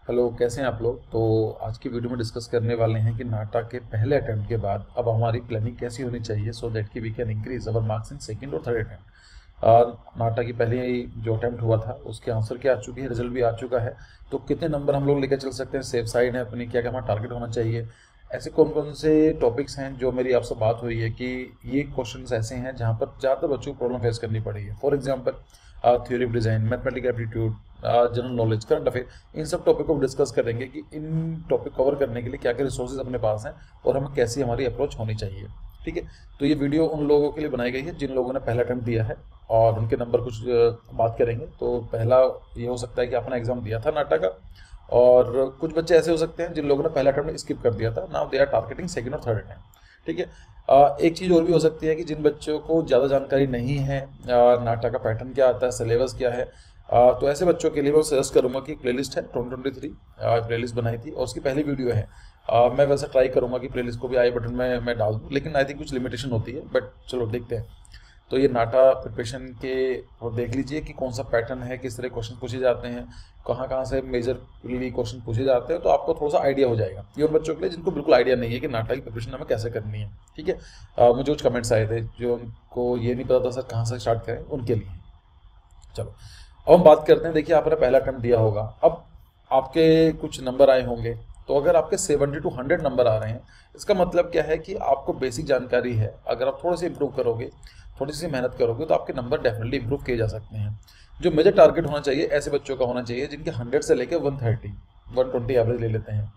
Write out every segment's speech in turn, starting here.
Hello, कैसे हैं आप लोग। तो आज की वीडियो में डिस्कस करने वाले हैं कि नाटा के पहले अटेम्प्ट के बाद अब हमारी प्लानिंग कैसी होनी चाहिए सो दैट कि we can increase our marks in second और थर्ड अटेम्प्ट। नाटा की पहली जो अटेम्प्ट हुआ था उसके आंसर क्या आ चुकी है, रिजल्ट भी आ चुका है। तो कितने नंबर हम लोग लेकर चल सकते हैं, सेफ साइड है अपनी, क्या क्या हमारा टारगेट होना चाहिए, ऐसे कौन कौन से टॉपिक्स हैं जो मेरी आपसे बात हुई है कि ये क्वेश्चंस ऐसे हैं जहाँ पर ज़्यादातर बच्चों को प्रॉब्लम फेस करनी पड़ी है। For example theory of design, mathematical aptitude, general knowledge, current affair, इन सब टॉपिक को डिस्कस करेंगे कि इन टॉपिक कवर करने के लिए क्या क्या रिसोर्सेज अपने पास हैं और हमें कैसी हमारी अप्रोच होनी चाहिए। ठीक है, तो ये वीडियो उन लोगों के लिए बनाई गई है जिन लोगों ने पहला अटेम्प्ट दिया है और उनके नंबर कुछ बात करेंगे। तो पहला ये हो सकता है कि आपने एग्जाम दिया था नाटा का, और कुछ बच्चे ऐसे हो सकते हैं जिन लोगों ने पहला अटेम्प्ट स्किप कर दिया था, now they are targeting second और थर्ड अटेम्प्ट। ठीक है, एक चीज़ और भी हो सकती है कि जिन बच्चों को ज़्यादा जानकारी नहीं है नाटा का पैटर्न क्या आता है, सिलेबस क्या है, तो ऐसे बच्चों के लिए मैं सजेस्ट करूंगा कि प्लेलिस्ट है 2023 प्लेलिस्ट बनाई थी और उसकी पहली वीडियो है। मैं वैसे ट्राई करूंगा कि प्लेलिस्ट को भी आई बटन में मैं डाल दूँ, लेकिन आई थिंक कुछ लिमिटेशन होती है, बट चलो देखते हैं। तो ये नाटा प्रिपरेशन के और देख लीजिए कि कौन सा पैटर्न है, किस तरह क्वेश्चन पूछे जाते हैं, कहाँ कहाँ से मेजरली क्वेश्चन पूछे जाते हैं, तो आपको थोड़ा सा आइडिया हो जाएगा। ये उन बच्चों के लिए जिनको बिल्कुल आइडिया नहीं है कि नाटा की प्रिपरेशन हमें कैसे करनी है। ठीक है, मुझे कुछ कमेंट्स आए थे जो उनको ये नहीं पता था सर कहाँ से स्टार्ट करें, उनके लिए। चलो अब हम बात करते हैं। देखिए, आपने पहला अटेम्प्ट दिया होगा, अब आपके कुछ नंबर आए होंगे। तो अगर आपके 70 to 100 नंबर आ रहे हैं, इसका मतलब क्या है कि आपको बेसिक जानकारी है। अगर आप थोड़े से इंप्रूव करोगे, थोड़ी सी मेहनत करोगे, तो आपके नंबर डेफिनेटली इंप्रूव किए जा सकते हैं। जो मेजर टारगेट होना चाहिए ऐसे बच्चों का होना चाहिए जिनके 100 से लेकर 130 120 एवरेज ले लेते हैं,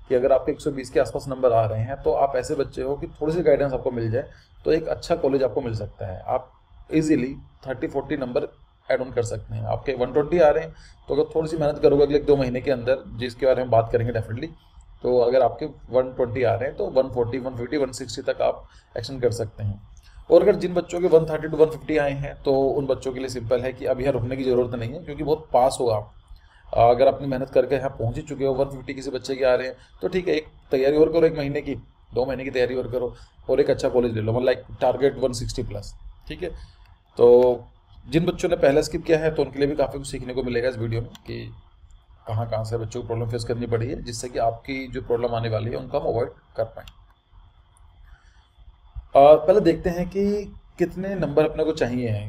कि अगर आपके 120 के आसपास नंबर आ रहे हैं तो आप ऐसे बच्चे हो कि थोड़ी सी गाइडेंस आपको मिल जाए तो एक अच्छा कॉलेज आपको मिल सकता है। आप इजीली 30-40 नंबर ऐड ऑन कर सकते हैं। आपके 120 आ रहे हैं तो अगर थोड़ी सी मेहनत करोगे अगले 2 महीने के अंदर, जिसके बारे में बात करेंगे डेफिनेटली, तो अगर आपके 120 आ रहे हैं तो 140, 150, 160 तक आप एक्शन कर सकते हैं। और अगर जिन बच्चों के 130 to 150 आए हैं तो उन बच्चों के लिए सिंपल है कि अब यहाँ रुकने की ज़रूरत नहीं है, क्योंकि बहुत पास हो आप। अगर अपनी मेहनत करके यहाँ पहुँच ही चुके हो, 150 किसी बच्चे के आ रहे हैं तो ठीक है, एक तैयारी और करो, 1 महीने की 2 महीने की तैयारी और करो और एक अच्छा कॉलेज ले लो, मतलब लाइक टारगेट 160 प्लस। ठीक है, तो जिन बच्चों ने पहले स्किप किया है तो उनके लिए भी काफ़ी कुछ सीखने को मिलेगा इस वीडियो में कि कहाँ कहाँ से बच्चों को प्रॉब्लम फेस करनी पड़ी है, जिससे कि आपकी जो प्रॉब्लम आने वाली है उनको हम अवॉइड कर पाएँ। पहले देखते हैं कि कितने नंबर अपने को चाहिए हैं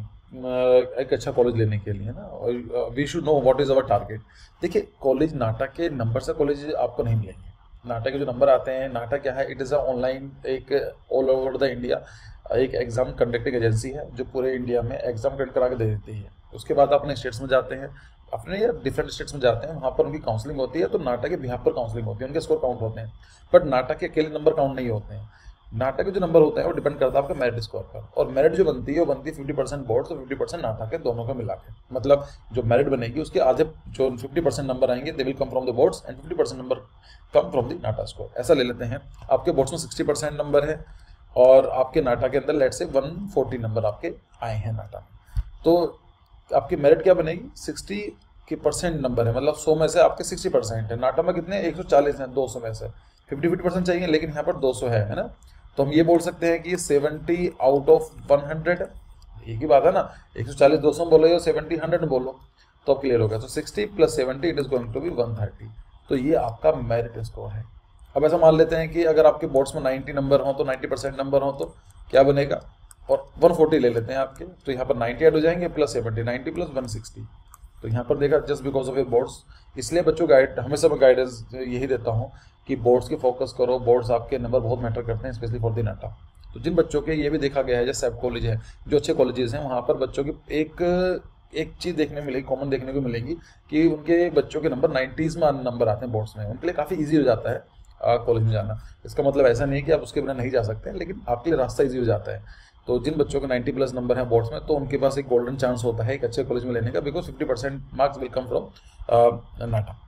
एक अच्छा कॉलेज लेने के लिए, है ना। और we should know what is our target. देखिए, कॉलेज नाटा के नंबर से कॉलेज आपको नहीं मिलेंगे। नाटा के जो नंबर आते हैं, नाटा क्या है, इट इज़ अ ऑनलाइन एक ऑल ओवर द इंडिया एक एग्ज़ाम कंडक्टिंग एजेंसी है जो पूरे इंडिया में एग्ज़ाम कंडक्ट करा के दे देती है। उसके बाद अपने स्टेट्स में जाते हैं, अपने या डिफरेंट स्टेट्स में जाते हैं, वहाँ पर उनकी काउंसलिंग होती है। तो नाटा के बिहाफ पर काउंसलिंग होती है, उनके स्कोर काउंट होते हैं, बट नाटा के अकेले नंबर काउंट नहीं होते हैं। नाटा के जो नंबर होते हैं वो डिपेंड करता है आपके मेरिट स्कोर पर, और मेरिट जो बनती है वो बनती है 50% बोर्ड्स और 50% नाटा के, दोनों का मिला के। मतलब जो मेरिट बनेगी उसके आधे जो 50% नंबर आएंगे they will come from the boards and 50% number come from the NATA score. ऐसा ले लेते हैं, आपके बोर्ड्स में 60% नंबर है और आपके नाटा के अंदर लेट से 140 नंबर आपके आए हैं नाटा में, तो आपकी मेरिट क्या बनेगी, 60 के परसेंट नंबर है, मतलब 100 में से आपके 60% है। नाटा में कितने, 140 हैं, 200 में से 50% चाहिए, लेकिन यहाँ पर 200 है ना। तो हम ये बोल सकते हैं कि 70 आउट ऑफ 100, एक ही बात है ना, 140 200 बोलो या 70 100 बोलो तो अब क्लियर होगा। तो 60 + 70 it is going to be 130। तो ये आपका मेरिट स्कोर है। अब ऐसा मान लेते हैं कि अगर आपके बोर्ड्स में 90 नंबर हो, तो 90% नंबर हो, तो क्या बनेगा, और 140 ले लेते हैं आपके, तो यहाँ पर 90 ऐड हो जाएंगे प्लस 70, 90 + 160। तो यहाँ पर देखा, just because of your boards. इसलिए बच्चों हमेशा मैं गाइडेंस यही देता हूँ कि बोर्ड्स की फोकस करो, बोर्ड्स आपके नंबर बहुत मैटर करते हैं, स्पेशली फॉर द नाटा। तो जिन बच्चों के ये भी देखा गया है, जैसे सब कॉलेज है, जो अच्छे कॉलेजेस हैं, वहाँ पर बच्चों की एक चीज़ देखने मिलेगी, कॉमन देखने को मिलेगी कि उनके बच्चों के नंबर 90s में नंबर आते हैं बोर्ड्स में। उनके लिए काफ़ी ईजी हो जाता है कॉलेज में जाना। इसका मतलब ऐसा नहीं है कि आप उसके बिना नहीं जा सकते हैं, लेकिन आपके लिए रास्ता ईजी हो जाता है। तो जिन बच्चों के 90+ नंबर हैं बोर्ड्स में, तो उनके पास एक गोल्डन चांस होता है एक अच्छे कॉलेज में लेने का, because 50% marks will come from NATA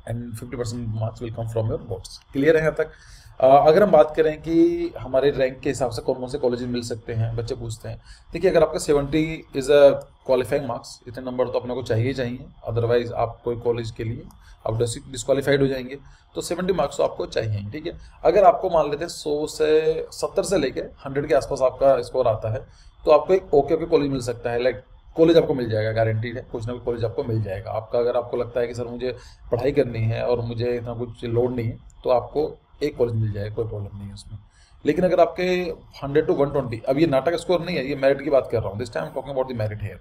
and 50% marks will come from your boards. Clear है यहाँ तक। अगर हम बात करें कि हमारे रैंक के हिसाब से कौन कौन से कॉलेजेस मिल सकते हैं, बच्चे पूछते हैं। देखिए, अगर आपका 70 इज़ अ क्वालिफाइंग मार्क्स, इतने नंबर तो अपने को चाहिए चाहिए, अदरवाइज आप कोई कॉलेज के लिए आप डिस्क्वालीफाइड हो जाएंगे। तो 70 मार्क्स तो आपको चाहिए, ठीक है। अगर आपको मान लेते हैं 100 से 70 से लेके 100 के आसपास आपका स्कोर आता है, तो आपको एक ओके कॉलेज मिल सकता है, लाइक कॉलेज आपको मिल जाएगा, गारंटीड है, कुछ ना कुछ कॉलेज आपको मिल जाएगा आपका। अगर आपको लगता है कि सर मुझे पढ़ाई करनी है और मुझे इतना कुछ लोड नहीं है, तो आपको एक कॉलेज मिल जाएगा, कोई प्रॉब्लम नहीं है उसमें। लेकिन अगर आपके 100 to 120, अब ये नाटक स्कोर नहीं है, ये मेरिट की बात कर रहा हूँ, this time talking about the merit है।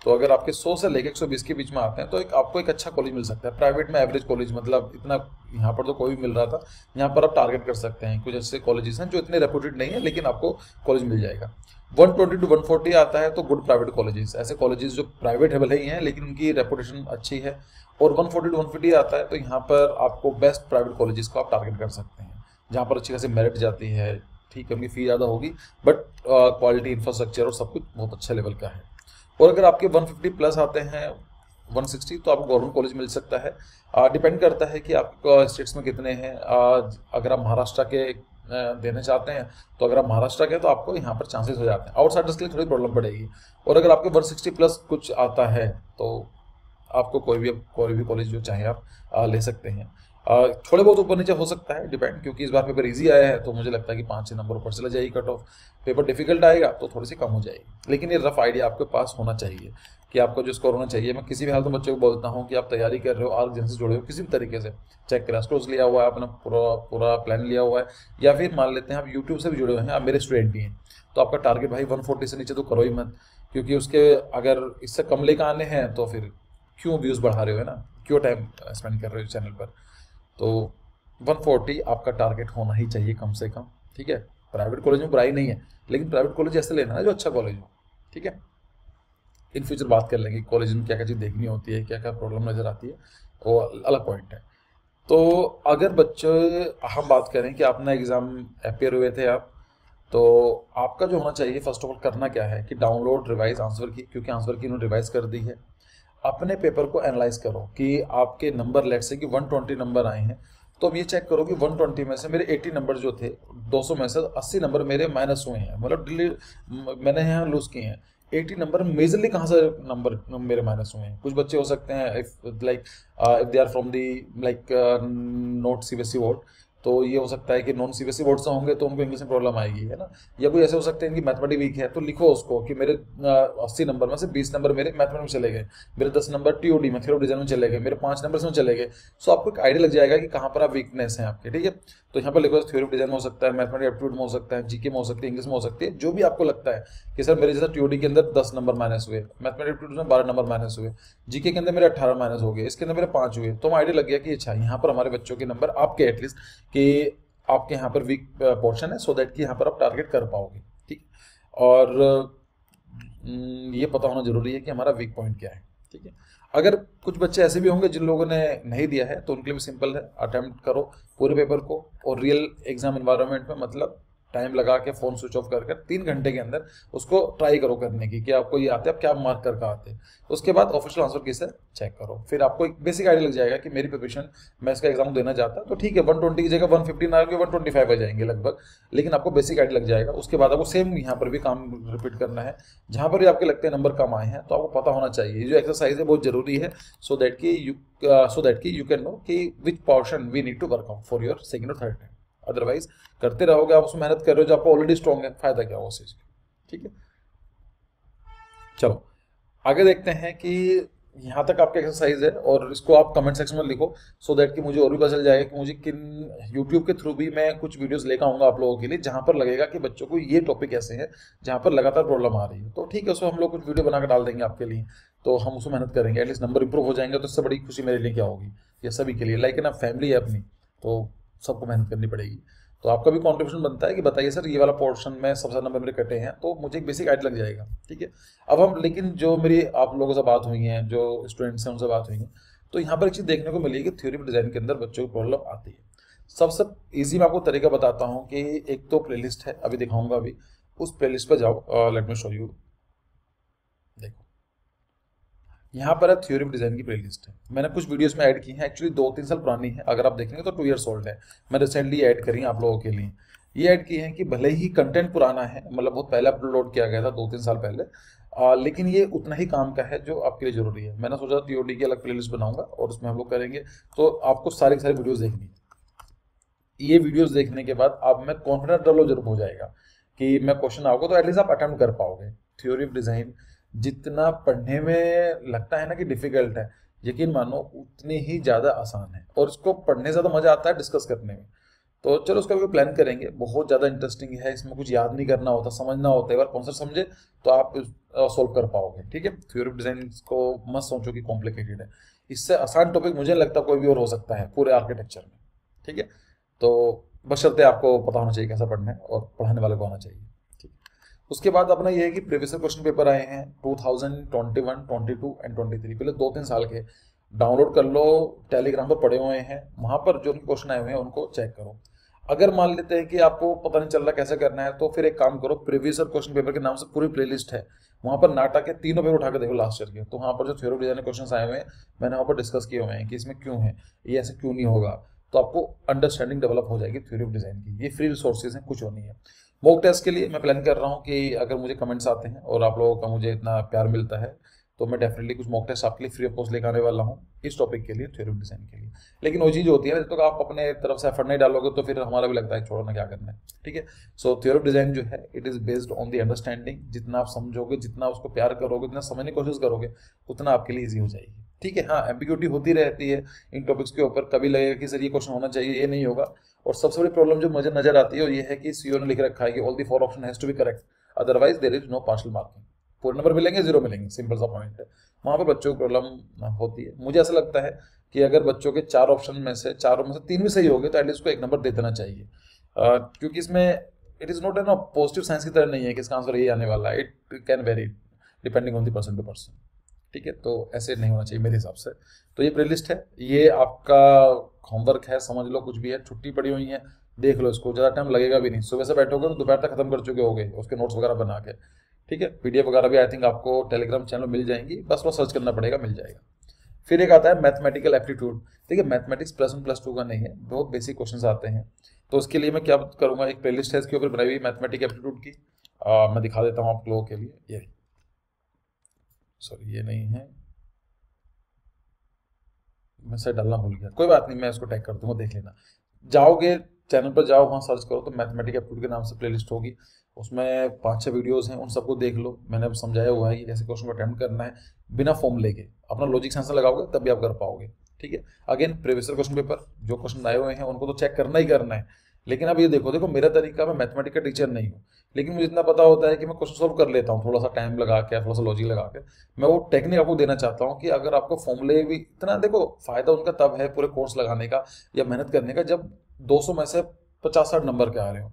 तो अगर आपके 100 से लेकर 120 के बीच में आते हैं तो आपको एक अच्छा कॉलेज मिल सकता है। प्राइवेट में एवरेज कॉलेज, मतलब इतना यहाँ पर तो कोई भी मिल रहा था, यहाँ पर आप टारगेट कर सकते हैं कुछ ऐसे कॉलेजेस हैं जो इतने रेपुटेड नहीं है, लेकिन आपको कॉलेज मिल जाएगा। 120 to 140 आता है तो गुड प्राइवेट कॉलेजेस, ऐसे कॉलेजेस जो प्राइवेट है भले ही हैं लेकिन उनकी रेपुटेशन अच्छी है। और 140 to 150 आता है तो यहाँ पर आपको बेस्ट प्राइवेट कॉलेजेस को आप टारगेट कर सकते हैं, जहाँ पर अच्छी खासी मेरिट जाती है। ठीक है, उनकी फी ज़्यादा होगी बट क्वालिटी, इंफ्रास्ट्रक्चर और सब कुछ बहुत अच्छा लेवल का है। और अगर आपके 150 प्लस आते हैं, 160, तो आपको गवर्नमेंट कॉलेज मिल सकता है। डिपेंड करता है कि आपका स्टेट्स में कितने हैं। अगर आप महाराष्ट्र के देना चाहते हैं तो अगर आप महाराष्ट्र के तो आपको यहाँ पर चांसेस हो जाते हैं, आउटसाइडर्स के लिए थोड़ी प्रॉब्लम पड़ेगी। और अगर आपके 160 प्लस कुछ आता है तो आपको कोई भी कॉलेज जो चाहे आप ले सकते हैं। थोड़े बहुत ऊपर नीचे हो सकता है, डिपेंड, क्योंकि इस बार पेपर इजी आया है तो मुझे लगता है कि 5-6 नंबर ऊपर चला जाएगी कट ऑफ। पेपर डिफिकल्ट आएगा तो थोड़ी सी कम हो जाएगी, लेकिन ये रफ आइडिया आपके पास होना चाहिए कि आपका जो स्कोर होना चाहिए। मैं किसी भी हाल में बच्चों को बोलता हूँ कि आप तैयारी कर रहे हो, आर्क जन से जुड़े हो किसी भी तरीके से, चाहे क्रैश कोर्स लिया हुआ है, अपना पूरा प्लान लिया हुआ है, या फिर मान लेते हैं आप यूट्यूब से भी जुड़े हुए हैं, आप मेरे स्टूडेंट ही हैं, तो आपका टारगेट भाई 140 से नीचे तो करो ही मत, क्योंकि उसके अगर इससे कम लेकर आने हैं तो फिर क्यों व्यूज़ बढ़ा रहे हो, है ना, क्यों टाइम स्पेंड कर रहे हो चैनल पर। तो 140 आपका टारगेट होना ही चाहिए कम से कम। ठीक है, प्राइवेट कॉलेज में बुराई नहीं है, लेकिन प्राइवेट कॉलेज ऐसे लेना है जो अच्छा कॉलेज हो। ठीक है, इन फ्यूचर बात कर लेंगे कॉलेज में क्या क्या चीज़ देखनी होती है, क्या क्या प्रॉब्लम नज़र आती है, वो अलग पॉइंट है। तो अगर बच्चे, हम बात करें कि अपना एग्ज़ाम अपेयर हुए थे आप, तो आपका जो होना चाहिए फर्स्ट ऑफ ऑल करना क्या है कि डाउनलोड रिवाइज आंसर की, क्योंकि आंसर की उन्होंने रिवाइज कर दी है। अपने पेपर को एनालाइज करो कि आपके नंबर, लेट से कि 120 नंबर आए हैं, तो अब ये चेक करो कि 120 में से मेरे 80 नंबर जो थे, 200 में से 80 नंबर मेरे माइनस हुए हैं, मतलब मैंने यहाँ लूज किए हैं। 80 नंबर मेजरली कहाँ से नंबर मेरे माइनस हुए हैं? कुछ बच्चे हो सकते हैं if they are from the not CBSE board, तो ये हो सकता है कि नॉन सीबीएसई बोर्ड से होंगे तो उनको इंग्लिश में प्रॉब्लम आएगी, है ना। या कोई ऐसे हो सकते हैं कि मैथमेटिक्स वीक है, तो लिखो उसको कि मेरे 80 नंबर में से 20 नंबर मेरे मैथमेटिक्स में चले गए, मेरे 10 नंबर टीओडी में, थ्योरी ऑफ डिजाइन में चले गए, मेरे 5 नंबर में चले गए। सो आपको एक आइडिया लग जाएगा कि कहाँ पर आप वीकनेस हैं आपके। ठीक है, तो यहाँ पर लिखो थ्योरी ऑफ डिजाइन में हो सकता है, मैथमेटिक्स एप्टीट्यूड में हो सकता है, जीके में हो सकती है, इंग्लिश में हो सकती है, जो भी आपको लगता है कि सर मेरे जैसा टीओडी के अंदर 10 नंबर माइनस हुए, मैथमेटिक्स एप्टीट्यूड में 12 नंबर माइनस हुए, जीके के अंदर मेरे 18 माइनस हो गए, इसके अंदर मेरे 5 हुए, तो आइडिया लग गया कि अच्छा यहाँ पर हमारे बच्चों के नंबर आपके एटलीस्ट कि आपके यहाँ पर वीक पोर्शन है, सो दैट कि यहाँ पर आप टारगेट कर पाओगे। ठीक, और ये पता होना जरूरी है कि हमारा वीक पॉइंट क्या है। ठीक है, अगर कुछ बच्चे ऐसे भी होंगे जिन लोगों ने नहीं दिया है तो उनके लिए भी सिंपल है, अटेम्प्ट करो पूरे पेपर को, और रियल एग्जाम एनवायरनमेंट में, मतलब टाइम लगा के फ़ोन स्विच ऑफ कर 3 घंटे के अंदर उसको ट्राई करो करने की कि आपको ये आते हैं, आप क्या मार्क कर आते हैं। उसके बाद ऑफिशियल आंसर की से चेक करो, फिर आपको एक बेसिक आइडिया लग जाएगा कि मेरी प्रिपरेशन, मैं इसका एग्जाम देना चाहता तो ठीक है 120 की जगह 115 आएंगे, 125 आ जाएंगे लगभग, लेकिन आपको बेसिक आइडिया लग जाएगा। उसके बाद आपको सेम यहाँ पर भी काम रिपीट करना है, जहाँ पर भी आपके लगते हैं नंबर कम आए हैं तो आपको पता होना चाहिए। जो एक्सरसाइज है बहुत जरूरी है, सो दैट कि यू कैन नो कि which portion we need to work out for your second और थर्ड टाइम। अदरवाइज करते रहोगे, आप उसमें मेहनत कर रहे हो जो आपको ऑलरेडी स्ट्रॉन्ग है, फायदा क्या होगा उस चीज का। ठीक है, चलो आगे देखते हैं कि यहाँ तक आपका एक्सरसाइज है, और इसको आप कमेंट सेक्शन में लिखो, सो दैट कि मुझे और भी पता चल जाएगा कि मुझे किन यूट्यूब के थ्रू भी मैं कुछ वीडियोस लेकर आऊँगा आप लोगों के लिए, जहाँ पर लगेगा कि बच्चों को ये टॉपिक ऐसे है जहाँ पर लगातार प्रॉब्लम आ रही है। तो ठीक है, उसको हम लोग कुछ वीडियो बनाकर डाल देंगे आपके लिए, तो हम उसमें मेहनत करेंगे, एटलीस्ट नंबर इंप्रूव हो जाएंगे, तो इससे बड़ी खुशी मेरे लिए क्या होगी, ये सभी के लिए। लाइक ना फैमिली है अपनी, तो सबको मेहनत करनी पड़ेगी। तो आपका भी कॉन्ट्रीब्यूशन बनता है कि बताइए सर ये वाला पोर्शन में सबसे ज़्यादा नंबर मेरे कटे हैं, तो मुझे एक बेसिक आइडिया लग जाएगा। ठीक है, अब हम, लेकिन जो मेरी आप लोगों से बात हुई है, जो स्टूडेंट्स हैं उनसे बात हुई है, तो यहाँ पर एक चीज़ देखने को मिली कि थ्योरी ऑफ डिजाइन के अंदर बच्चों को प्रॉब्लम आती है। सबसे ईजी मैं आपको तरीका बताता हूँ कि एक तो प्लेलिस्ट है, अभी दिखाऊंगा, अभी उस प्लेलिस्ट पर जाओ, लेट मी शो यू। देखो यहाँ पर है थ्योरी ऑफ डिजाइन की प्लेलिस्ट है, मैंने कुछ वीडियोस में ऐड की है, एक्चुअली 2-3 साल पुरानी है, अगर आप देखेंगे तो 2 ईयर्स ओल्ड है, मैं रिसेंटली ऐड करी आप लोगों के लिए। ये ऐड की है कि भले ही कंटेंट पुराना है, मतलब बहुत पहले अपलोड किया गया था 2-3 साल पहले, लेकिन ये उतना ही काम का है जो आपके लिए जरूरी है। मैंने सोचा टीओडी की अलग प्लेलिस्ट बनाऊंगा और उसमें हम लोग करेंगे, तो आपको सारे के सारे वीडियोस देखनी है। ये वीडियोस देखने के बाद आप में कॉन्फिडेंस डेवलप जरूर हो जाएगा कि मैं क्वेश्चन आओगे तो एटलीस्ट आप अटेम्प्ट कर पाओगे। थ्योरी ऑफ डिजाइन जितना पढ़ने में लगता है ना कि डिफिकल्ट है, यकीन मानो उतनी ही ज़्यादा आसान है, और इसको पढ़ने से ज़्यादा मज़ा आता है डिस्कस करने में। तो चलो उसका भी प्लान करेंगे, बहुत ज़्यादा इंटरेस्टिंग है, इसमें कुछ याद नहीं करना होता, समझना होता है। एक बार कॉन्सेप्ट समझे तो आप सॉल्व कर पाओगे। ठीक है, थ्योरी ऑफ डिजाइन को मत सोचो कि कॉम्प्लिकेटेड है, इससे आसान टॉपिक मुझे लगता है कोई भी और हो सकता है पूरे आर्किटेक्चर में। ठीक है, तो बशर्ते आपको पता होना चाहिए कैसा पढ़ना है और पढ़ाने वाले को आना चाहिए। ठीक, उसके बाद अपना ये है कि प्रीवियस क्वेश्चन पेपर आए हैं 2021, 22 एंड 23, पहले 2-3 साल के डाउनलोड कर लो, टेलीग्राम पर पड़े हुए हैं, वहां पर जो क्वेश्चन आए हुए हैं उनको चेक करो। अगर मान लेते हैं कि आपको पता नहीं चल रहा कैसे करना है, तो फिर एक काम करो, प्रीवियस क्वेश्चन पेपर के नाम से पूरी प्लेलिस्ट है, वहां पर नाटक के तीनों पेपर उठा के देखो लास्ट ईयर के, तो वहां पर जो थ्योरी ऑफ डिजाइन क्वेश्चन आए हुए हैं मैंने वहां पर डिस्कस किए हुए हैं कि इसमें क्यों है, ये ऐसे क्यों नहीं होगा, तो आपको अंडरस्टैंडिंग डेवलप हो जाएगी थ्योरी ऑफ डिजाइन की। ये फ्री रिसोर्सेज हैं, कुछ और नहीं है। मॉक टेस्ट के लिए मैं प्लान कर रहा हूँ कि अगर मुझे कमेंट्स आते हैं और आप लोगों का मुझे इतना प्यार मिलता है, तो मैं डेफिनेटली कुछ मॉक टेस्ट आपके लिए फ्री ऑफ कॉस्ट लेकर आने वाला हूँ इस टॉपिक के लिए, थ्योरी ऑफ डिजाइन के लिए। लेकिन वो चीज़ होती है, जब तक आप अपने तरफ से एफर्ट नहीं डालोगे तो फिर हमारा भी लगता है छोड़ो ना, क्या करना है। ठीक है, सो थ्योरी ऑफ डिजाइन जो है it is based on the understanding, जितना आप समझोगे, जितना उसको प्यार करोगे, जितना समझने की कोशिश करोगे, उतना आपके लिए ईजी हो जाएगी। ठीक है, हाँ एम्बिग्यूटी होती रहती है इन टॉपिक्स के ऊपर, कभी लगेगा कि सर ये क्वेश्चन होना चाहिए, ये नहीं होगा। और सबसे बड़ी प्रॉब्लम जो मुझे नजर आती है और ये है कि सीईओ ने लिख रखा है कि all the 4 option has to be correct, otherwise there is no partial marking. पूरे नंबर मिलेंगे, जीरो मिलेंगे, सिंपल सा पॉइंट है। वहां पर बच्चों को प्रॉब्लम होती है। मुझे ऐसा लगता है कि अगर बच्चों के 4 ऑप्शन में से 3 भी सही हो गए तो एटलीस्ट को 1 नंबर दे देना चाहिए, क्योंकि इसमें it is not an positive science की तरह नहीं है कि इसका आंसर यही आने वाला है, it can vary depending on the person to person. ठीक है, तो ऐसे नहीं होना चाहिए मेरे हिसाब से। तो ये प्लेलिस्ट है, ये आपका होमवर्क है, समझ लो, कुछ भी है, छुट्टी पड़ी हुई है, देख लो इसको, ज़्यादा टाइम लगेगा भी नहीं, सुबह से बैठोगे तो दोपहर तक खत्म कर चुके होगे उसके नोट्स वगैरह बना के। ठीक है, पीडीएफ वगैरह भी आई थिंक आपको टेलीग्राम चैनल मिल जाएंगी, बस वो सर्च करना पड़ेगा, मिल जाएगा। फिर एक आता है मैथमेटिकल एप्टीट्यूड। देखिए मैथमेटिक्स +1 +2 का नहीं है, बहुत बेसिक क्वेश्चन आते हैं, तो उसके लिए मैं क्या करूँगा, एक प्लेलिस्ट है इसके ऊपर बनाई हुई मैथमेटिक एप्टीट्यूड की, मैं दिखा देता हूँ आप लोगों के लिए। ये सॉरी ये नहीं है, मैं सर डालना भूल गया, कोई बात नहीं, मैं इसको टैग कर दूंगा, देख लेना। जाओगे चैनल पर जाओ, वहाँ सर्च करो तो मैथमेटिक एप्टीट्यूड के नाम से प्लेलिस्ट होगी, उसमें 5-6 वीडियोस हैं, उन सबको देख लो। मैंने अब समझाया हुआ है कि कैसे क्वेश्चन को अटेम्प्ट करना है बिना फॉर्म लेके, अपना लॉजिक सेंस लगाओगे तब भी आप कर पाओगे। ठीक है, अगेन प्रीवियस क्वेश्चन पेपर जो क्वेश्चन आए हुए हैं उनको तो चेक करना ही करना है। लेकिन अब ये देखो मेरा तरीका, मैं मैथमेटिक्स का टीचर नहीं हूँ, लेकिन मुझे इतना पता होता है कि मैं क्वेश्चन सॉल्व कर लेता हूँ, थोड़ा सा टाइम लगा के, थोड़ा सा लॉजिक लगा के। मैं वो टेक्निक आपको देना चाहता हूँ कि अगर आपको फॉर्मूले भी इतना, देखो फायदा उनका तब है पूरे कोर्स लगाने का या मेहनत करने का, जब 200 में से 50-60 नंबर के आ रहे हो,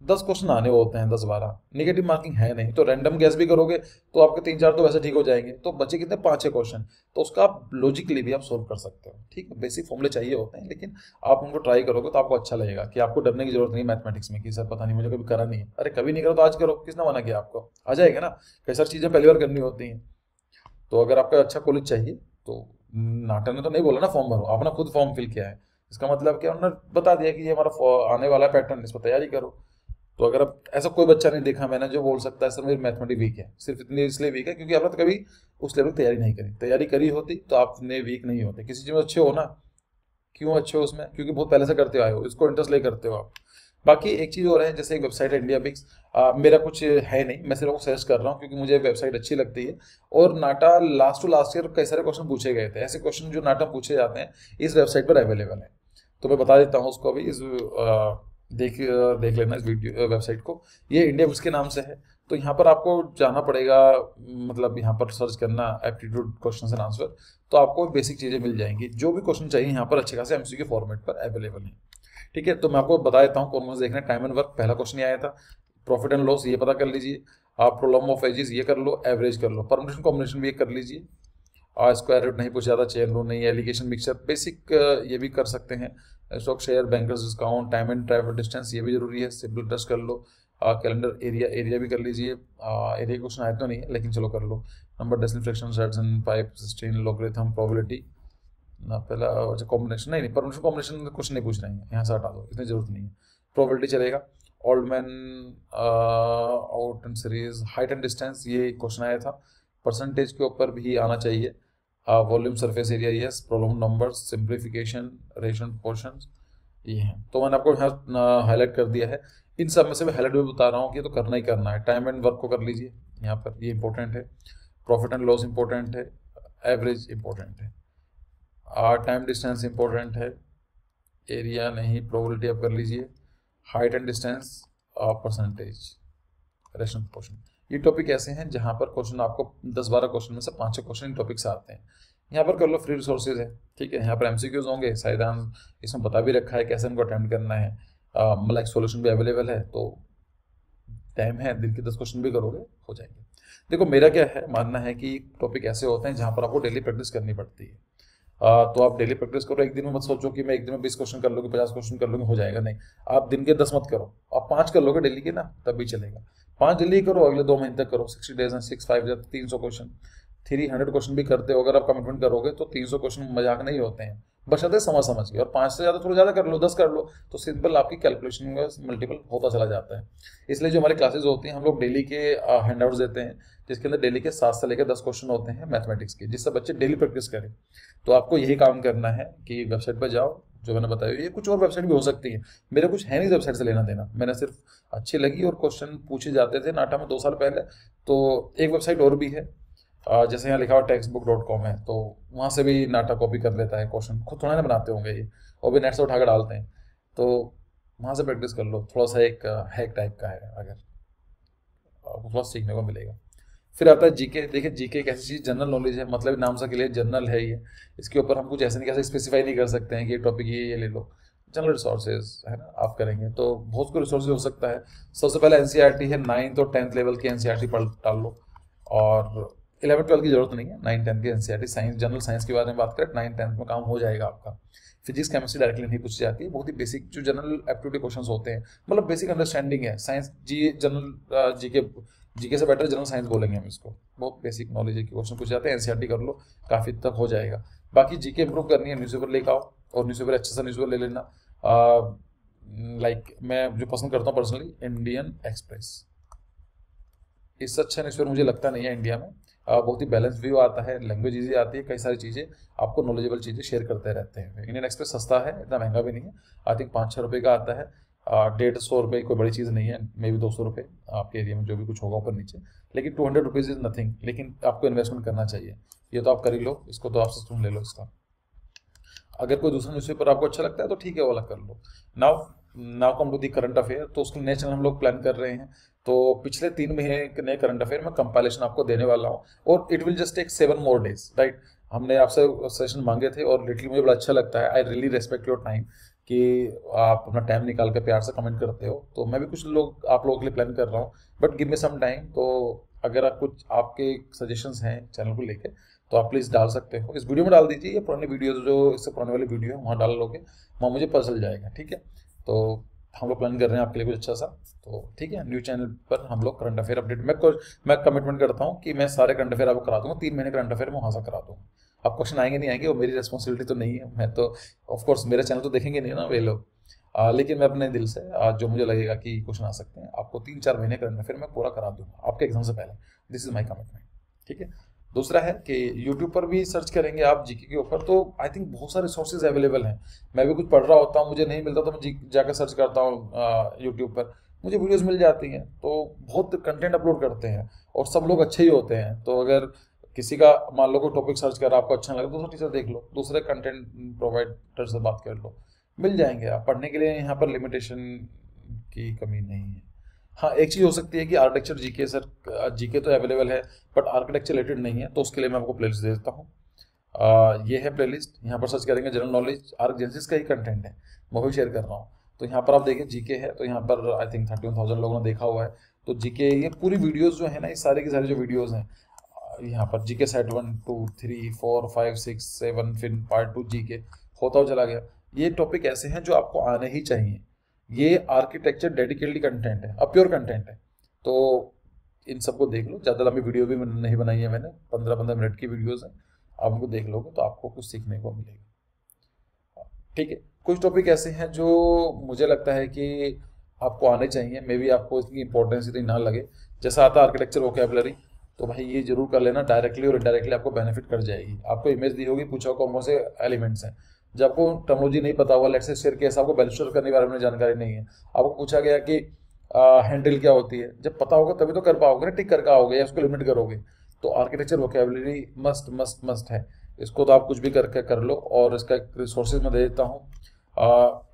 10 क्वेश्चन आने होते हैं, 10-12, निगेटिव मार्किंग है नहीं, तो रैंडम गैस भी करोगे तो आपके 3-4 तो वैसे ठीक हो जाएंगे, तो बचे कितने, 5-6 क्वेश्चन, तो उसका आप लॉजिकली भी आप सोल्व कर सकते हो। ठीक है, बेसिक फॉर्मूले चाहिए होते हैं, लेकिन आप उनको ट्राई करोगे तो आपको अच्छा लगेगा कि आपको डरने की जरूरत नहीं मैथमेटिक्स में कि सर पता नहीं मुझे कभी करा नहीं है। अरे कभी नहीं करो तो आज करो, किसने मना किया आपको, आ जाएगा ना, कई सारी चीज़ें पहली बार करनी होती हैं। तो अगर आपका अच्छा कॉलेज चाहिए तो नाटा ने तो नहीं बोला ना फॉर्म भरो, आपने खुद फॉर्म फिल किया है, इसका मतलब क्या, उन्होंने बता दिया कि ये हमारा आने वाला पैटर्न, इस पर तैयारी करो। तो अगर अब ऐसा कोई बच्चा नहीं देखा मैंने जो बोल सकता है सर मेरी मैथमेटिक्स वीक है, सिर्फ इतनी इसलिए वीक है क्योंकि आपने तो कभी उस लेवल की तैयारी नहीं करी, तैयारी करी होती तो आप इतने वीक नहीं होते। किसी चीज़ में अच्छे हो ना, क्यों अच्छे हो उसमें, क्योंकि बहुत पहले से करते आए हो, इसको इंटरेस्ट ले करते हो आप। बाकी एक चीज़ और है, जैसे एक वेबसाइट है इंडिया बिक्स, मेरा कुछ है नहीं, मैं सिर्फ सजेस्ट कर रहा हूँ क्योंकि मुझे वेबसाइट अच्छी लगती है। और नाटा लास्ट टू लास्ट ईयर कई सारे क्वेश्चन पूछे गए थे, ऐसे क्वेश्चन जो नाटा पूछे जाते हैं इस वेबसाइट पर अवेलेबल है, तो मैं बता देता हूँ उसको अभी, इस देख लेना इस वीडियो वेबसाइट को, ये इंडिया बुक्स के नाम से है। तो यहाँ पर आपको जाना पड़ेगा, मतलब यहाँ पर सर्च करना एप्टीट्यूड क्वेश्चन एंड आंसर, तो आपको बेसिक चीज़ें मिल जाएंगी, जो भी क्वेश्चन चाहिए यहाँ पर अच्छे खासे एमसीक्यू फॉर्मेट पर अवेलेबल है। ठीक है, तो मैं आपको बता देता हूँ कौन कौन से देखना है। टाइम एंड वर्क पहला क्वेश्चन ही आया था, प्रॉफिट एंड लॉस ये पता कर लीजिए, आप प्रोलॉन्ग ऑफ एजेस ये कर लो, एवरेज कर लो, परमुटेशन कॉम्बिनेशन भी ये कर लीजिए, स्क्वायर रूट नहीं पूछा जाता, चेन रूल नहीं, एलिगेशन मिक्सचर बेसिक ये भी कर सकते हैं, stock share, bankers discount, time and travel distance ये भी जरूरी है, सिंपल टेस्ट कर लो, कैलेंडर एरिया भी कर लीजिए, एरिया क्वेश्चन आए तो नहीं है लेकिन चलो कर लो, number decimal fraction, sets and pipe, sustain, logarithm, probability ना, पहला अच्छा कॉम्बिनेशन नहीं, परमुटेशन कॉम्बिनेशन कुछ नहीं पूछ रहे हैं, यहाँ से हटा दो, इतनी जरूरत नहीं है, प्रोबेबिलिटी चलेगा, Oldman out and series, height and distance ये क्वेश्चन आया था, परसेंटेज के ऊपर भी आना चाहिए, volume, surface area, yes, prolong numbers, simplification, ration, portions ये हैं। तो मैंने आपको यहाँ हाईलाइट कर दिया है, इन सब में से मैं हाईलाइट भी बता रहा हूँ कि तो करना ही करना है। टाइम एंड वर्क को कर लीजिए यहाँ पर, ये इंपॉर्टेंट है। प्रॉफिट एंड लॉस इंपॉर्टेंट है, एवरेज इंपॉर्टेंट है, टाइम डिस्टेंस इंपॉर्टेंट है, एरिया नहीं, प्रोबेबिलिटी आप कर लीजिए, height and distance, percentage, rational proportion. ये टॉपिक ऐसे हैं जहाँ पर क्वेश्चन आपको 10-12 क्वेश्चन में से 5-6 क्वेश्चन इन टॉपिक से आते हैं। यहाँ पर कर लो, फ्री रिसोर्सेज है, ठीक है। यहाँ पर एमसीक्यूज होंगे, शायद इसमें बता भी रखा है कैसे इनको अटेम्प्ट करना है, मतलब सोल्यूशन भी अवेलेबल है, तो टाइम है, दिन के 10 क्वेश्चन भी करोगे हो जाएंगे। देखो मेरा क्या है मानना है कि टॉपिक ऐसे होते हैं जहाँ पर आपको डेली प्रैक्टिस करनी पड़ती है। तो आप डेली प्रैक्टिस करो, एक दिन में मत सोचो कि मैं एक दिन में 20 क्वेश्चन कर लूँगी, 50 क्वेश्चन कर लूँगी, हो जाएगा, नहीं। आप दिन के 10 मत करो, आप 5 कर लोगे डेली के ना, तब भी चलेगा। 5 डेली करो, अगले 2 महीने तक करो, 60 डेज में 6 5 300 क्वेश्चन, 300 क्वेश्चन भी करते हो अगर आप कमिटमेंट करोगे तो 300 क्वेश्चन मजाक नहीं होते हैं, बशर्ते समझ के। और 5 से ज़्यादा थोड़ा ज़्यादा कर लो, 10 कर लो, तो सिंपल आपकी कैलकुलेशन में मल्टीपल होता चला जाता है। इसलिए जो हमारी क्लासेज होती हैं, हम लोग डेली के हैंडआउट्स देते हैं, जिसके अंदर डेली के 7 से लेकर 10 क्वेश्चन होते हैं मैथमेटिक्स के, जिससे बच्चे डेली प्रैक्टिस करें। तो आपको यही काम करना है कि वेबसाइट पर जाओ, जो मैंने बताया, ये कुछ और वेबसाइट भी हो सकती है, मेरा कुछ है नहीं वेबसाइट से लेना देना, मैंने सिर्फ अच्छी लगी और क्वेश्चन पूछे जाते थे नाटा में 2 साल पहले। तो एक वेबसाइट और भी है, जैसे यहाँ लिखा हुआ textbook.com है, तो वहाँ से भी नाटा कॉपी कर लेता है क्वेश्चन, खुद थोड़ा ना बनाते होंगे ये, और भी नेट से उठा कर डालते हैं, तो वहाँ से प्रैक्टिस कर लो। थोड़ा सा एक हैक टाइप का है, अगर आपको थोड़ा सीखने को मिलेगा। फिर आता है जीके। देखिए जीके एक ऐसी चीज़, जनरल नॉलेज है, मतलब नाम से के लिए जनरल है ये, इसके ऊपर हम कुछ ऐसे नहीं कैसे स्पेसिफाई नहीं कर सकते हैं कि ये टॉपिक ये ले लो। जनरल रिसोर्सेज है ना, आप करेंगे तो बहुत कुछ रिसोर्सेज हो सकता है। सबसे पहले एनसीईआरटी है, 9th और 10th लेवल की एनसीईआरटी पढ़ डाल लो, और 11th-12th की जरूरत नहीं है, 9th-10th की एनसीईआरटी। साइंस, जनरल साइंस के बारे में बात करें, 9th-10th में काम हो जाएगा आपका। फिजिक्स केमिस्ट्री डायरेक्टली नहीं पूछी जाती है, बहुत ही बेसिक जो जनरल एप्टीट्यूड क्वेश्चंस होते हैं, मतलब बेसिक अंडरस्टैंडिंग है। साइंस जी, जनरल जीके से बेटर जनरल साइंस बोलेंगे हम इसको, बहुत बेसिक नॉलेज के क्वेश्चन पूछ जाते हैं, एनसीईआरटी कर लो, काफ़ी तक हो जाएगा। बाकी जीके इंप्रूव करनी है, न्यूज़पेपर लेकर आओ, और न्यूज़पेपर अच्छे से न्यूज़पेपर ले लेना। लाइक मैं जो पसंद करता हूँ पर्सनली, इंडियन एक्सप्रेस, इससे अच्छा न्यूज़पेपर मुझे लगता नहीं है इंडिया में। बहुत ही बैलेंस व्यू आता है, लैंग्वेज ईजी आती है, कई सारी चीज़ें आपको नॉलेजेबल चीज़ें शेयर करते रहते हैं। इंडियन एक्सप्रेस सस्ता है, इतना महंगा भी नहीं है, आई थिंक 5-6 रुपये का आता है, 150 रुपये कोई बड़ी चीज़ नहीं है, मे बी 200 रुपये आपके एरिया में जो भी कुछ होगा ऊपर नीचे, लेकिन 200 रुपीज़ इज़ नथिंग। लेकिन आपको इन्वेस्टमेंट करना चाहिए, ये तो आप कर ही लो, इसको तो आप सब्सक्रिप्शन ले लो इसका। अगर कोई दूसरा न्यूज़पेपर आपको अच्छा लगता है तो ठीक है, वो अलग कर लो। Now come to the current affair, तो उसके नए चैनल हम लोग प्लान कर रहे हैं, तो पिछले 3 महीने के नए करंट अफेयर में कंपाइलेशन आपको देने वाला हूँ, और it will just take 7 more days, right. हमने आपसे सेशन मांगे थे, और लिटरली मुझे बड़ा अच्छा लगता है, I really respect your time, कि आप अपना टाइम निकाल कर प्यार से कमेंट करते हो। तो मैं भी कुछ लोग आप लोगों के लिए प्लान कर रहा हूँ, but give me some time. तो अगर आप कुछ आपके सजेशंस हैं चैनल को लेके, तो आप प्लीज़ डाल सकते हो, इस वीडियो में डाल दीजिए, या पुरानी वीडियो जो इससे पुराने वाली वीडियो है वहाँ डाल लोगे, वहाँ मुझे पता चल जाएगा, ठीक है। तो हम लोग प्लान कर रहे हैं आपके लिए कुछ अच्छा सा, तो ठीक है। न्यू चैनल पर हम लोग करंट अफेयर अपडेट, मैं कमिटमेंट करता हूँ कि मैं सारे करंट अफेयर आपको करा दूँगा, 3 महीने करंट अफेयर में वहाँ से करा दूँगा। अब क्वेश्चन आएंगे नहीं आएंगे वो मेरी रिस्पॉन्सिबिलिटी तो नहीं है, मैं तो ऑफकोर्स मेरा चैनल तो देखेंगे नहीं ना वे लोग, लेकिन मैं अपने दिल से जो मुझे लगेगा कि क्वेश्चन आ सकते हैं, आपको 3-4 महीने करंट अफेयर मैं पूरा करा दूँगा आपके एग्जाम से पहले। दिस इज माई कमिटमेंट, ठीक है। दूसरा है कि यूट्यूब पर भी सर्च करेंगे आप जीके के ऊपर, तो आई थिंक बहुत सारे रिसोर्सेज अवेलेबल हैं। मैं भी कुछ पढ़ रहा होता हूँ, मुझे नहीं मिलता तो मैं जाकर सर्च करता हूँ यूट्यूब पर, मुझे वीडियोस मिल जाती हैं, तो बहुत कंटेंट अपलोड करते हैं, और सब लोग अच्छे ही होते हैं। तो अगर किसी का मान लो कोई टॉपिक सर्च कर आपको अच्छा लगे, दूसरा टीचर देख लो, दूसरे कंटेंट प्रोवाइडर से बात कर लो, मिल जाएंगे। आप पढ़ने के लिए यहाँ पर लिमिटेशन की कमी नहीं है। हाँ, एक चीज़ हो सकती है कि आर्किटेक्चर जीके, सर जीके तो अवेलेबल है बट आर्किटेक्चर रिलेटेड नहीं है, तो उसके लिए मैं आपको प्लेलिस्ट दे देता हूँ। ये है प्लेलिस्ट, यहाँ पर सर्च करेंगे जनरल नॉलेज, आर्कजेंसिस का ही कंटेंट है, मैं भी शेयर कर रहा हूँ। तो यहाँ पर आप देखें जीके है, तो यहाँ पर आई थिंक 31,000 लोगों ने देखा हुआ है। तो जीके ये पूरी वीडियोज़ जो है ना, ये सारे की सारी जो वीडियोज़ हैं, यहाँ पर जीके सेट 1 2 3 4 5 6 7, फिर पार्ट 2 जीके होता हुआ चला गया। ये टॉपिक ऐसे हैं जो आपको आने ही चाहिए। ये आर्किटेक्चर डेडिकेटली कंटेंट है, प्योर कंटेंट है, तो इन सबको देख लो। ज़्यादा लंबी वीडियो भी नहीं बनाई है मैंने, 15-15 मिनट की वीडियोज़ हैं, आप उनको देख लोगे तो आपको कुछ सीखने को मिलेगा, ठीक है। कुछ टॉपिक ऐसे हैं जो मुझे लगता है कि आपको आने चाहिए, मे बी आपको इसकी इंपॉर्टेंस इतनी ना लगे। जैसा आता है आर्किटेक्चर वोकैबुलरी, तो भाई ये जरूर कर लेना, डायरेक्टली और इनडायरेक्टली आपको बेनिफिट कर जाएगी। आपको इमेज दी होगी, पूछा कौन से एलिमेंट्स हैं, जब आपको टर्मिनोलॉजी नहीं पता होगा, लेट्स से शेयर केस आपको बैलिस्टर करने के बारे में जानकारी नहीं है, आपको पूछा गया कि हैंडल क्या होती है, जब पता होगा तभी तो कर पाओगे ना, टिक करके आओगे या उसको लिमिट करोगे। तो architecture vocabulary must must must है, इसको तो आप कुछ भी करके कर लो। और इसका रिसोर्सेज मैं दे देता हूँ।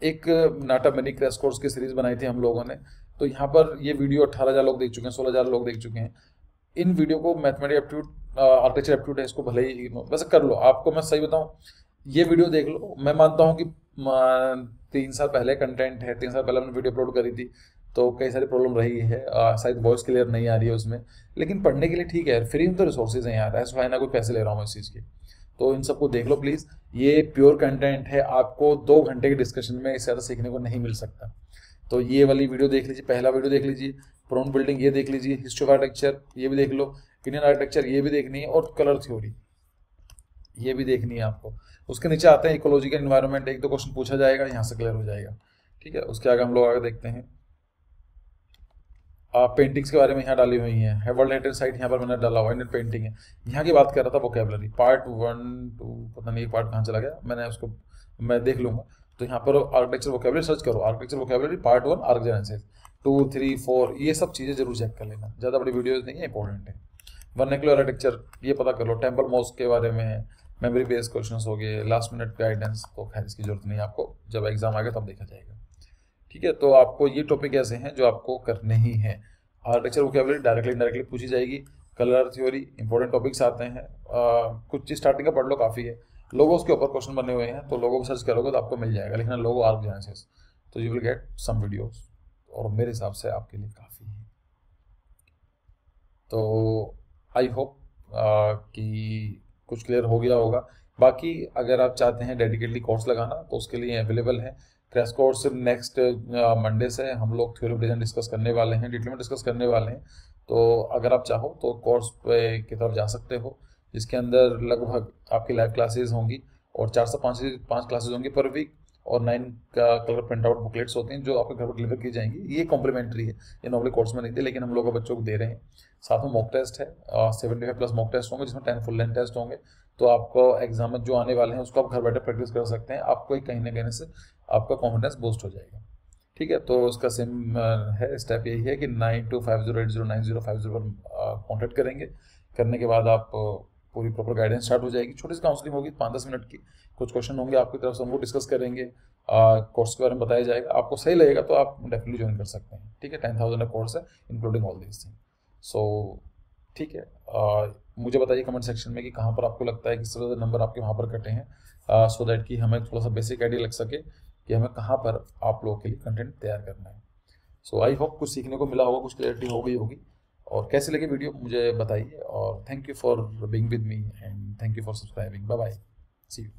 एक नाटा मिनी क्रैश कोर्स की सीरीज बनाई थी हम लोगों ने, तो यहाँ पर ये वीडियो 18,000 लोग देख चुके हैं, 16,000 लोग देख चुके हैं। इन वीडियो को मैथमेटिक्स एप्टीट्यूड आर्किटेक्चर एप्टीट्यूड है, इसको भले ही वैसे कर लो। आपको मैं सही बताऊं, ये वीडियो देख लो। मैं मानता हूं कि 3 साल पहले कंटेंट है, 3 साल पहले हमने वीडियो अपलोड करी थी, तो कई सारी प्रॉब्लम रही है, शायद वॉइस क्लियर नहीं आ रही है उसमें, लेकिन पढ़ने के लिए ठीक है। फ्री में तो रिसोर्सेज हैं यार, ऐसा है ना कोई पैसे ले रहा हूँ इस चीज़ के। तो इन सबको देख लो प्लीज़, ये प्योर कंटेंट है, आपको 2 घंटे के डिस्कशन में इससे ज़्यादा सीखने को नहीं मिल सकता। तो ये वाली वीडियो देख लीजिए, पहला वीडियो देख लीजिए, प्रोन बिल्डिंग ये देख लीजिए, हिस्ट्री ऑफ आर्किटेक्चर ये भी देख लो, इंडियन आर्किटेक्चर ये भी देखनी है, और कलर थ्योरी ये भी देखनी है आपको। उसके नीचे आते हैं इकोलॉजिकल एनवायरनमेंट, 1-2 क्वेश्चन पूछा जाएगा, यहाँ से क्लियर हो जाएगा। ठीक है, उसके आगे हम लोग आगे देखते हैं। पेंटिंग्स के बारे में यहाँ डाली हुई है, वर्ल्ड हेरिटेज साइट यहाँ पर मैंने डाला हुआ, इंडियन पेंटिंग है। यहाँ की बात कर रहा था वोकेबलरी, पार्ट 1, 2, पता नहीं पार्ट कहाँ चला गया, मैंने उसको मैं देख लूँगा। तो यहाँ पर आर्किटेक्चर वोकेबलरी सर्च करो, आर्किटेक्चर वोकेबलरी पार्ट 1 आर्कजेनेसिस 2, 3, 4, ये सब चीज़ें जरूर चेक कर लेना, ज़्यादा बड़ी वीडियोज़ नहीं है, इंपॉर्टेंट है। वर्नाक्युलर आर्किटेक्चर ये पता कर लो, टेम्पल मॉस्क के बारे में है, मेमोरी बेस्ड क्वेश्चंस हो गए, लास्ट मिनट गाइडेंस, तो खैर इसकी जरूरत नहीं है आपको, जब एग्जाम आएगा तब देखा जाएगा। ठीक है, तो आपको ये टॉपिक ऐसे हैं जो आपको करने ही है। आर्किटेक्चर वोकेबलरी डायरेक्टली इनडायरेक्टली पूछी जाएगी, कलर थ्योरी इंपॉर्टेंट टॉपिक्स आते हैं, कुछ चीज स्टार्टिंग का पढ़ लो, काफ़ी है। लोगोस के ऊपर क्वेश्चन बने हुए हैं, तो लोगो को सर्च करोगे तो आपको मिल जाएगा, लिखना लोगो आर्कजेनेसिस, तो you will get some videos, और मेरे हिसाब से आपके लिए काफ़ी है। तो आई होप कि कुछ क्लियर हो गया होगा। बाकी अगर आप चाहते हैं डेडिकेटली कोर्स लगाना तो उसके लिए अवेलेबल है क्रैश कोर्स। नेक्स्ट मंडे से हम लोग थ्योरी डिजाइन डिस्कस करने वाले हैं, डिटेल में डिस्कस करने वाले हैं। तो अगर आप चाहो तो कोर्स पे की तरफ जा सकते हो, जिसके अंदर लगभग आपकी लाइव क्लासेज होंगी, और 4 से 5 क्लासेज होंगी पर वीक, और 9 का कलर प्रिंट आउट बुकलेट्स होती हैं जो आपके घर पर डिलीवर की जाएंगी। ये कॉम्प्लीमेंट्री है, ये नॉर्मली कोर्स में नहीं थे, लेकिन हम लोग बच्चों को दे रहे हैं। साथ में मॉक टेस्ट है, 75+ मॉक टेस्ट होंगे, जिसमें 10 फुल लेंथ टेस्ट होंगे। तो आपको एग्जाम में जो आने वाले हैं उसको आप घर बैठे प्रैक्टिस कर सकते हैं, आपको कहीं ना कहीं से आपका कॉन्फिडेंस बूस्ट हो जाएगा। ठीक है, तो उसका सेम है, स्टेप यही है कि 9250809050 पर कॉन्टेक्ट करेंगे। करने के बाद आप पूरी प्रॉपर गाइडेंस स्टार्ट हो जाएगी, छोटी सी काउंसलिंग होगी 5-10 मिनट की, कुछ क्वेश्चन होंगे आपकी तरफ से, हम वो डिस्कस करेंगे, कोर्स के बारे में बताया जाएगा। आपको सही लगेगा तो आप डेफिनेटली ज्वाइन कर सकते हैं। ठीक है, 10,000 का कोर्स है इंक्लूडिंग ऑल दिस थिंग। सो ठीक है, मुझे बताइए कमेंट सेक्शन में कि कहाँ पर आपको लगता है कि सबसे ज़्यादा नंबर आपके वहाँ पर कटे हैं, सो दैट कि हमें थोड़ा सा बेसिक आइडिया लग सके कि हमें कहाँ पर आप लोगों के लिए कंटेंट तैयार करना है। सो आई होप कुछ सीखने को मिला होगा, कुछ क्लैरिटी हो गई होगी, और कैसे लगे वीडियो मुझे बताइए। और thank you for being with me, and thank you for subscribing. Bye bye, see you.